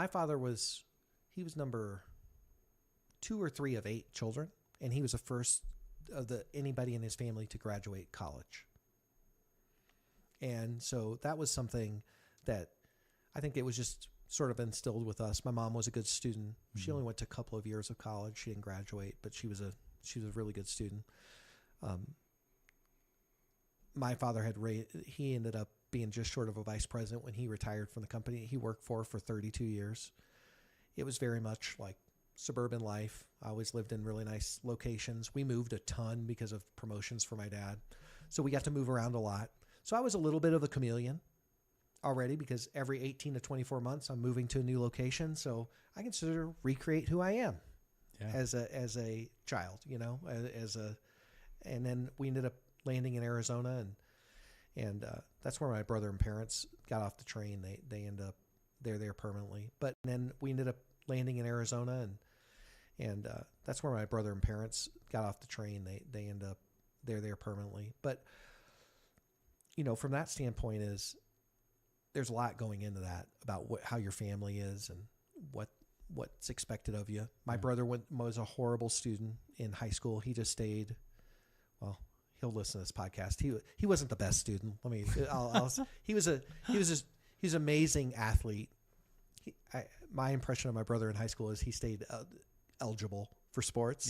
My father he was number 2 or 3 of 8 children, and he was the first of anybody in his family to graduate college. And so that was something that I think it was just sort of instilled with us. My mom was a good student. Mm-hmm. She only went to a couple of years of college. She didn't graduate, but she was a really good student. My father he ended up being just short of a vice president when he retired from the company he worked for 32 years. It was very much like suburban life. I always lived in really nice locations. We moved a ton because of promotions for my dad. So we got to move around a lot. So I was a little bit of a chameleon already, because every 18 to 24 months I'm moving to a new location. So I consider recreate who I am as a child, and then we ended up landing in Arizona, and that's where my brother and parents got off the train. They end up, they're there permanently. But then we ended up landing in Arizona, and that's where my brother and parents got off the train. They end up, they're there permanently. But, from that standpoint there's a lot going into that about how your family is and what's expected of you. My brother was a horrible student in high school. He just stayed, well, he'll listen to this podcast. He wasn't the best student. He was an amazing athlete. My impression of my brother in high school is he stayed eligible for sports. Yeah.